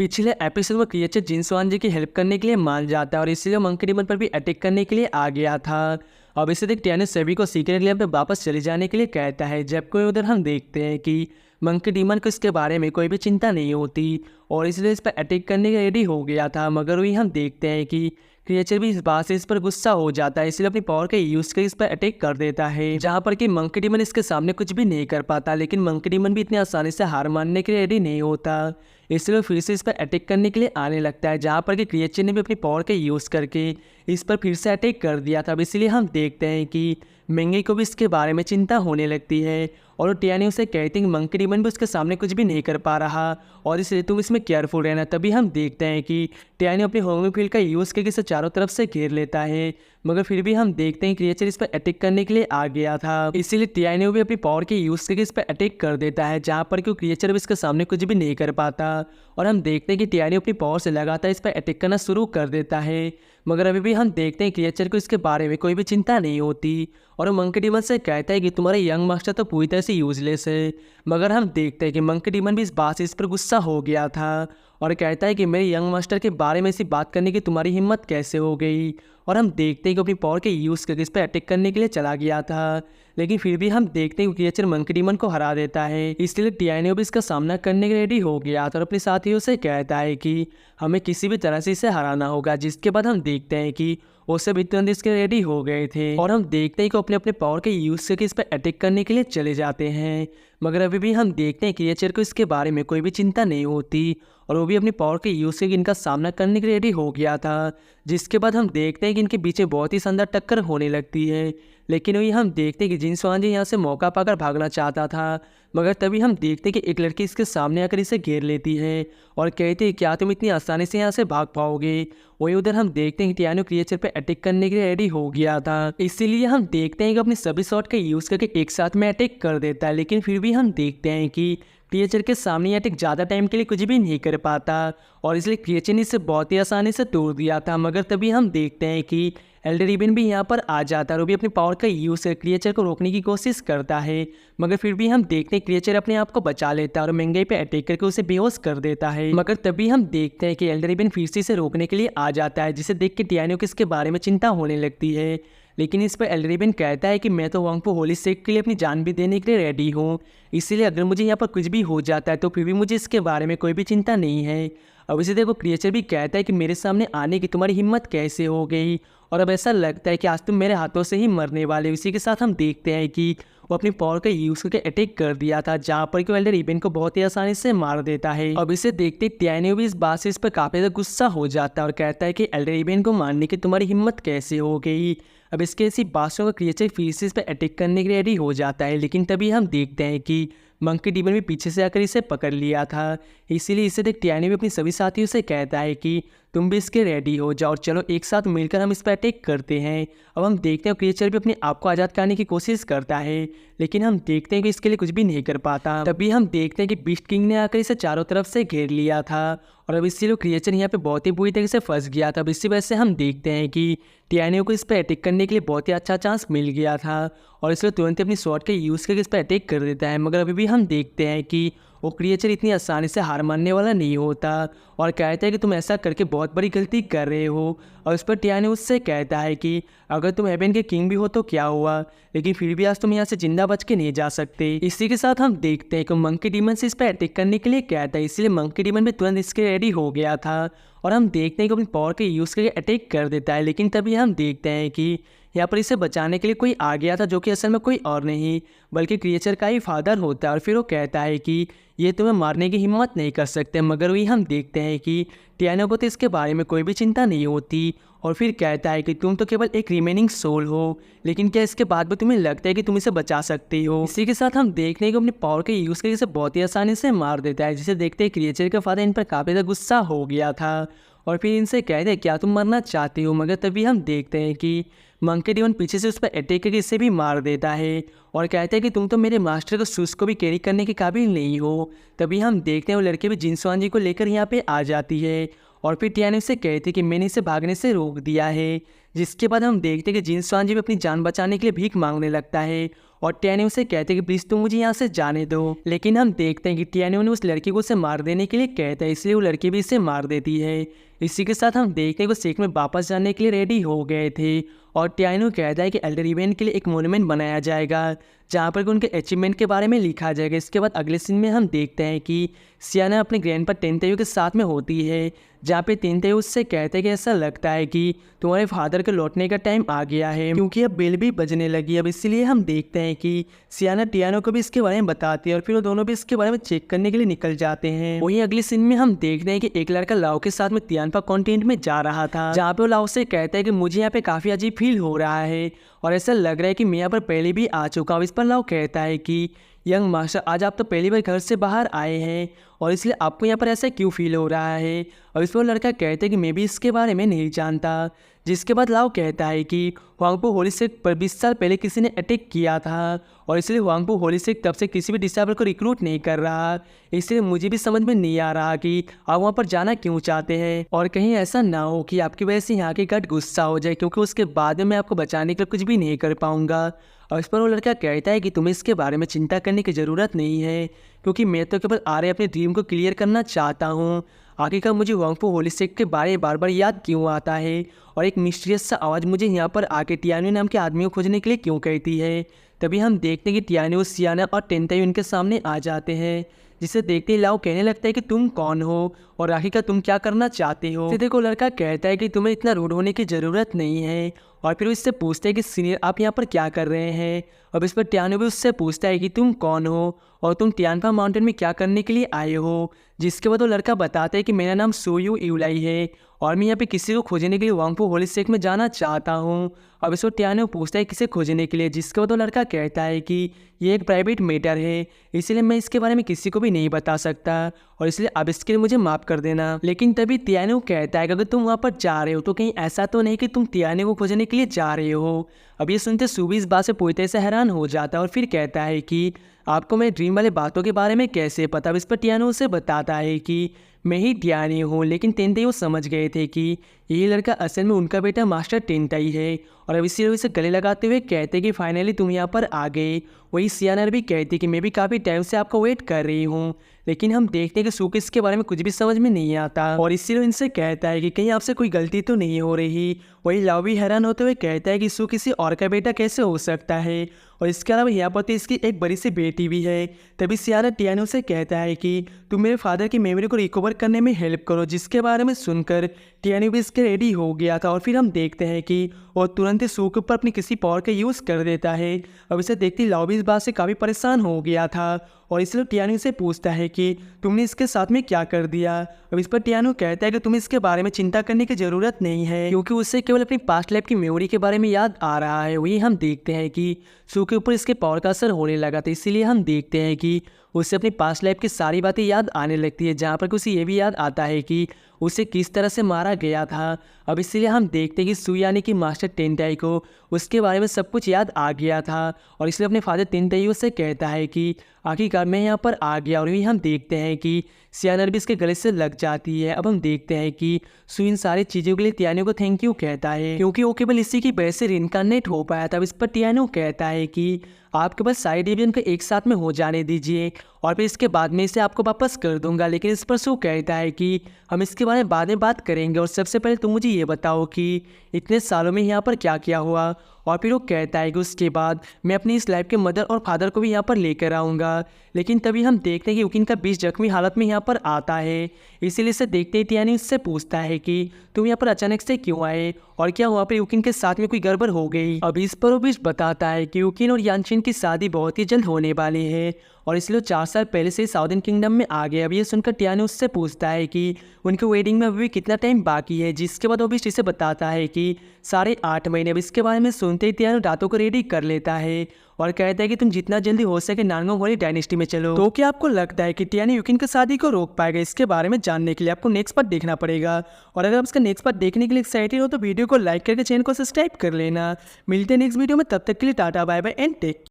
पिछले एपिसोड में क्रिएचर जिनसवान जी की हेल्प करने के लिए मान जाता है और इसीलिए मंकी डीमन पर भी अटैक करने के लिए आ गया था। अब इसे देख टियाने सभी को सीक्रेट लैब पे वापस चले जाने के लिए कहता है, जबकि उधर हम देखते हैं कि मंकी डीमन को इसके बारे में कोई भी चिंता नहीं होती और इसलिए इस पर अटैक करने के रेडी हो गया था। मगर वही हम देखते हैं कि क्रिएचर भी इस बात से इस पर गुस्सा हो जाता है, इसलिए अपनी पावर का यूज कर इस पर अटैक कर देता है, जहाँ पर कि मंकी डीमन इसके सामने कुछ भी नहीं कर पाता। लेकिन मंकी डीमन भी इतनी आसानी से हार मानने के लिए रेडी नहीं होता, इसलिए फिर से इस पर अटैक करने के लिए आने लगता है, जहाँ पर कि क्रिएचर ने भी अपनी पावर का यूज़ करके इस पर फिर से अटैक कर दिया था। अब इसलिए हम देखते हैं कि मेंगे को भी इसके बारे में चिंता होने लगती है और टियाने उसे कहते हैं कि मंकी डीमन भी उसके सामने कुछ भी नहीं कर पा रहा और इसलिए तुम इसमें केयरफुल रहना। तभी हम देखते हैं कि टियाने अपने होमिंग फील्ड का यूज़ करके इसे चारों तरफ से घेर लेता है, मगर फिर भी हम देखते हैं क्रिएचर इस पर अटैक करने के लिए आ गया था, इसीलिए टियाने भी अपनी पावर के यूज़ करके इस पर अटैक कर देता है, जहाँ पर कि क्रिएचर भी इसके सामने कुछ भी नहीं कर पाता। और हम देखते हैं कि टियाने अपनी पावर से लगातार इस पर अटैक करना शुरू कर देता है, मगर अभी भी हम देखते हैं क्रिएचर को इसके बारे में कोई भी चिंता नहीं होती और वो मंकी डीमन से कहता है कि तुम्हारा यंग मास्टर तो पूरी तरह से यूजलेस है। मगर हम देखते हैं कि मंकी डीमन भी इस बात से इस पर गुस्सा हो गया था और कहता है कि मेरे यंग मास्टर के बारे में ऐसी बात करने की तुम्हारी हिम्मत कैसे हो गई। और हम देखते हैं कि अपनी पावर के यूज़ करके इस पर अटैक करने के लिए चला गया था, लेकिन फिर भी हम देखते हैं कि क्रिएचर मंकी डीमन को हरा देता है, इसलिए टियाने भी इसका सामना करने के लिए रेडी हो गया था और अपने साथियों से कहता है कि हमें किसी भी तरह से इसे हराना होगा। जिसके बाद हम देखते हैं कि वो सब तुरंत इसके रेडी हो गए थे और हम देखते हैं कि अपने अपने पावर के यूज़ करके इस पर अटैक करने के लिए चले जाते हैं, मगर अभी भी हम देखते हैं क्रिएचर को इसके बारे में कोई भी चिंता नहीं होती और वो भी अपनी पावर के यूज़ करके इनका सामना करने के लिए रेडी हो गया था। जिसके बाद हम देखते हैं कि इनके पीछे बहुत ही शानदार टक्कर होने लगती है, लेकिन वही हम देखते हैं कि जिनसवान जी यहाँ से मौका पाकर भागना चाहता था, मगर तभी हम देखते हैं कि एक लड़की इसके सामने आकर इसे घेर लेती है और कहते हैं क्या तुम इतनी आसानी से यहाँ से भाग पाओगे। वही उधर हम देखते हैं कि टियानो क्रिएचर पे अटैक करने के लिए रेडी हो गया था, इसीलिए हम देखते हैं कि अपने सभी शॉट का यूज़ करके एक साथ में अटैक कर देता है। लेकिन फिर भी हम देखते हैं कि क्रिएचर के सामने अटैक ज़्यादा टाइम के लिए कुछ भी नहीं कर पाता और इसलिए क्रिएचर ने इसे बहुत ही आसानी से तोड़ दिया था। मगर तभी हम देखते हैं कि एल्डर रिबन भी यहाँ पर आ जाता है और वो भी अपनी पावर का यूज़ कर क्रिएचर को रोकने की कोशिश करता है, मगर फिर भी हम देखते हैं क्रिएचर अपने आप को बचा लेता है और मेंगे पे अटैक करके उसे बेहोश कर देता है। मगर तभी हम देखते हैं कि एल्डर रिबन फिर से इसे रोकने के लिए आ जाता है, जिसे देख के टियानो को इसके बारे में चिंता होने लगती है। लेकिन इस पर एल्डर रिबन कहता है कि मैं तो वांगपो होली सेक के लिए अपनी जान भी देने के लिए रेडी हूँ, इसीलिए अगर मुझे यहाँ पर कुछ भी हो जाता है तो फिर भी मुझे इसके बारे में कोई भी चिंता नहीं है। अब इसे देखो क्रिएचर भी कहता है कि मेरे सामने आने की तुम्हारी हिम्मत कैसे हो गई और अब ऐसा लगता है कि आज तुम मेरे हाथों से ही मरने वाले हो। इसी के साथ हम देखते हैं कि वो अपनी पावर का यूज़ करके अटैक कर दिया था, जहाँ पर कि एल्डर रिबन को बहुत ही आसानी से मार देता है। अब इसे देखते टियानो भी इस बात से इस पर काफ़ी ज़्यादा गुस्सा हो जाता है और कहता है कि एल्डर रिबन को मारने की तुम्हारी हिम्मत कैसे हो गई। अब इसके ऐसी बातों का क्रिएचर फिर से इस पर अटैक करने के लिए रेडी हो जाता है, लेकिन तभी हम देखते हैं कि मंकी डीमन भी पीछे से आकर इसे पकड़ लिया था, इसीलिए इसे देख टियानो भी अपनी सभी साथियों से कहता है कि तुम भी इसके रेडी हो जाओ, चलो एक साथ मिलकर हम इस पर अटैक करते हैं। अब हम देखते हैं क्रिएचर भी अपने आप को आज़ाद करने की कोशिश करता है, लेकिन हम देखते हैं कि इसके लिए कुछ भी नहीं कर पाता। तभी हम देखते हैं कि बीस्ट किंग ने आकर इसे चारों तरफ से घेर लिया था और अब इसलिए क्रिएचर यहाँ पे बहुत ही बुरी तरीके से फंस गया था। अब इसी वजह से हम देखते हैं कि टियानो को इस पर अटैक करने के लिए बहुत ही अच्छा चांस मिल गया था और इसलिए तुरंत अपनी शॉट के यूज़ करके इस पर अटैक कर देता है। मगर अभी भी हम देखते हैं कि वो क्रिएचर इतनी आसानी से हार मानने वाला नहीं होता और कहता है कि तुम ऐसा करके बहुत बड़ी गलती कर रहे हो। और उस पर टियानो उससे कहता है कि अगर तुम हेवन के किंग भी हो तो क्या हुआ, लेकिन फिर भी आज तुम यहाँ से जिंदा बच के नहीं जा सकते। इसी के साथ हम देखते हैं कि मंकी डीमन से इस पर अटैक करने के लिए कहता है, इसलिए मंकी डीमन भी तुरंत इसके रेडी हो गया था और हम देखते हैं कि अपनी पावर के यूज़ करके अटैक कर देता है। लेकिन तभी हम देखते हैं कि यहाँ पर इसे बचाने के लिए कोई आ गया था, जो कि असल में कोई और नहीं बल्कि क्रिएचर का ही फादर होता है और फिर वो कहता है कि ये तुम्हें मारने की हिम्मत नहीं कर सकते। मगर वही हम देखते हैं कि टियानो को तो इसके बारे में कोई भी चिंता नहीं होती और फिर कहता है कि तुम तो केवल एक रिमेनिंग सोल हो, लेकिन क्या इसके बाद भी तुम्हें लगता है कि तुम इसे बचा सकते हो। इसी के साथ हम देखते हैं कि अपने पावर के यूज़ करके इसे बहुत ही आसानी से मार देता है, जिसे देखते हैं क्रिएचर का फादर इन पर काफ़ी ज़्यादा गुस्सा हो गया था और फिर इनसे कहते हैं क्या तुम मरना चाहते हो। मगर तभी हम देखते हैं कि मंकी डीमन पीछे से उस पर अटैक करके इसे भी मार देता है और कहता है कि तुम तो मेरे मास्टर को शूज़ को भी कैरी करने के काबिल नहीं हो। तभी हम देखते हैं वो लड़के भी जिनसवान जी को लेकर यहाँ पे आ जाती है और फिर टियानो से कहती है कि मैंने इसे भागने से रोक दिया है। जिसके बाद हम देखते हैं कि जिनसवान जी भी अपनी जान बचाने के लिए भीख मांगने लगता है और टियानो उसे कहते हैं कि प्लीज़ तुम मुझे यहाँ से जाने दो। लेकिन हम देखते हैं कि टियानो ने उस लड़की को उसे मार देने के लिए कहता है, इसलिए वो लड़की भी इसे मार देती है। इसी के साथ हम देखते हैं कि वो सीख में वापस जाने के लिए रेडी हो गए थे और टियानो कहता है कि एल्डर रिबन के लिए एक मोन्यूमेंट बनाया जाएगा जहाँ पर उनके अचीवमेंट के बारे में लिखा जाएगा। इसके बाद अगले सीन में हम देखते हैं कि सियाना अपने ग्रैंडपा टेंतेयू के साथ में होती है, जहाँ पे टेंतेयू उससे कहते हैं कि ऐसा लगता है कि तुम्हारे फादर के लौटने का टाइम आ गया है, क्योंकि अब बेल भी बजने लगी। अब इसलिए हम देखते हैं कि सियाना टियानो को भी इसके बारे में बताती है और फिर वो दोनों भी इसके बारे में चेक करने के लिए निकल जाते हैं। वहीं अगले सीन में हम देखते हैं कि एक लड़का लाओ के साथ में तियानपा कॉन्टिनेंट में जा रहा था, जहाँ पे वो लाओ से कहता है कि मुझे यहाँ पे काफ़ी अजीब फील हो रहा है और ऐसा लग रहा है कि मैं यहाँ पर पहले भी आ चुका हूँ। इस पर लाओ कहता है कि यंग मास्टर, आज आप तो पहली बार घर से बाहर आए हैं और इसलिए आपको यहाँ पर ऐसा क्यों फील हो रहा है। और इस पर लड़का कहता है कि मैं भी इसके बारे में नहीं जानता। जिसके बाद लाओ कहता है कि हुआंगपो होली सिक पर 20 साल पहले किसी ने अटैक किया था और इसलिए हुआंगपो होली सिक तब से किसी भी डिसेबल को रिक्रूट नहीं कर रहा। इसलिए मुझे भी समझ में नहीं आ रहा कि आप वहाँ पर जाना क्यों चाहते हैं और कहीं ऐसा ना हो कि आपकी वजह से यहाँ के गार्ड गुस्सा हो जाए, क्योंकि उसके बाद में मैं आपको बचाने के लिए कुछ भी नहीं कर पाऊँगा। और इस पर वो लड़का कहता है कि तुम्हें इसके बारे में चिंता करने की ज़रूरत नहीं है, क्योंकि मैं तो केवल आ रहे अपने ड्रीम को क्लियर करना चाहता हूँ। आखिरकार मुझे हुआंगपो होली सिक के बारे में बार बार याद क्यों आता है और एक मिस्टीरियस सा आवाज़ मुझे यहाँ पर आके टियानो नाम के आदमी को खोजने के लिए क्यों कहती है। तभी हम देखते हैं कि टियानो, सियाना और टेंतेयू इनके सामने आ जाते हैं, जिसे देखते ही लाओ कहने लगता है कि तुम कौन हो और आखिरकार तुम क्या करना चाहते हो। फिर देखो लड़का कहता है कि तुम्हें इतना रूड होने की ज़रूरत नहीं है और फिर वो इससे पूछते हैं कि सीनियर आप यहाँ पर क्या कर रहे हैं। अब इस पर टियानो भी उससे पूछता है कि तुम कौन हो और तुम टियानपा माउंटेन में क्या करने के लिए आए हो। जिसके बाद वो लड़का बताता है कि मेरा नाम सोयू इवलाई है और मैं यहाँ पे किसी को खोजने के लिए हुआंगपो होली सिक में जाना चाहता हूँ। अब इसको टियानो पूछता है किसे खोजने के लिए, जिसके बाद वो लड़का कहता है कि ये एक प्राइवेट मैटर है, इसलिए मैं इसके बारे में किसी को भी नहीं बता सकता और इसलिए अब इसके लिए मुझे माफ़ कर देना। लेकिन तभी टियानो कहता है कि अगर तुम वहाँ पर जा रहे हो तो कहीं ऐसा तो नहीं कि तुम टियानो को खोजने के लिए जा रहे हो। अब ये सुनते सूबी इस बात से पूरी तरह से हैरान हो जाता है और फिर कहता है कि आपको मैं ड्रीम वाले बातों के बारे में कैसे पता। अब इस पर टियानो उसे बताता है कि मैं ही टियानो हूँ, लेकिन टेंतेयू समझ गए थे कि ये लड़का असल में उनका बेटा मास्टर टेंताई है और अब इसी से गले लगाते हुए कहते कि फाइनली तुम यहाँ पर आ गए। वही सियाना भी कहती कि मैं भी काफ़ी टाइम से आपको वेट कर रही हूँ, लेकिन हम देखते हैं कि सूकी इसके बारे में कुछ भी समझ में नहीं आता और इसीलिए इनसे कहता है कि कहीं आपसे कोई गलती तो नहीं हो रही। वही लाओ भी हैरान होते हुए कहता है कि सू किसी और का बेटा कैसे हो सकता है और इसके अलावा यहाँ पर तो इसकी एक बड़ी सी बेटी भी है। तभी सियाना टियानो से कहता है कि तुम मेरे फादर की मेमोरी को रिकवर करने में हेल्प करो, जिसके बारे में सुनकर टियानो भी इसके रेडी हो गया था और फिर हम देखते हैं कि वो तुरंत ही सू के ऊपर अपनी किसी पावर का यूज़ कर देता है। अब इसे देखते ही लाओ भी इस बात से काफ़ी परेशान हो गया था और इसलिए टियानो से पूछता है कि तुमने इसके साथ में क्या कर दिया। अब इस पर टियानो कहता है कि तुम्हें इसके बारे में चिंता करने की ज़रूरत नहीं है, क्योंकि उससे केवल अपनी पास्ट लाइफ की मेमोरी के बारे में याद आ रहा है। वही हम देखते हैं कि सू के ऊपर इसके पावर का असर होने लगा था, इसीलिए हम देखते हैं कि उससे अपनी पास्ट लाइफ की सारी बातें याद आने लगती है, जहाँ पर उसे ये भी याद आता है कि उसे किस तरह से मारा गया था। अब इसलिए हम देखते हैं कि सू यानी कि मास्टर टेंताई को उसके बारे में सब कुछ याद आ गया था और इसलिए अपने फादर टेंताई से कहता है कि आखिरकार मैं यहाँ पर आ गया। और यही हम देखते हैं कि सियाना भी इसके गले से लग जाती है। अब हम देखते हैं कि सू इन सारी चीज़ों के लिए टियानो को थैंक यू कहता है, क्योंकि वो केवल इसी की वजह से रिइंकार्नेट हो पाया था। अब इस पर टियानो कहता है कि आपके पास सारी डिवीजन को एक साथ में हो जाने दीजिए और फिर इसके बाद में इसे आपको वापस कर दूंगा। लेकिन इस पर सू कहता है कि हम इसके बारे में बाद में बात करेंगे और सबसे पहले तुम मुझे ये बताओ कि इतने सालों में यहाँ पर क्या क्या हुआ। और फिर वो कहता है कि उसके बाद मैं अपनी इस लाइफ के मदर और फादर को भी यहाँ पर लेकर आऊँगा। लेकिन तभी हम देखते हैं कि युकिन का बीच जख्मी हालत में यहाँ पर आता है, इसीलिए इसे देखते ही टियानो उससे पूछता है कि तुम यहाँ पर अचानक से क्यों आए और क्या वहाँ पर युकिन के साथ में कोई गड़बड़ हो गई। अब इस पर वो बीच बताता है कि युकिन और यानचिन की शादी बहुत ही जल्द होने वाली है और इसलिए 4 साल पहले से साउदर्न किंगडम में आ गए। अब ये सुनकर टियानो उससे पूछता है कि उनके वेडिंग में अभी कितना टाइम बाकी है, जिसके बाद वो भी इसे बताता है कि 8.5 महीने। अब इसके बारे में सुनते ही टियानो दांतों को रेडी कर लेता है और कहता है कि तुम जितना जल्दी हो सके नानगोंग होली डायनेस्टी में चलो। तो क्या आपको लगता है कि टियानो युकिन की शादी को रोक पाएगा? इसके बारे में जानने के लिए आपको नेक्स्ट पार्ट देखना पड़ेगा और अगर आप इसका नेक्स्ट पार्ट देखने के लिए एक्साइटेड हो तो वीडियो को लाइक करके चैनल को सब्सक्राइब कर लेना। मिलते हैं नेक्स्ट वीडियो में, तब तक के लिए tata bye bye and take.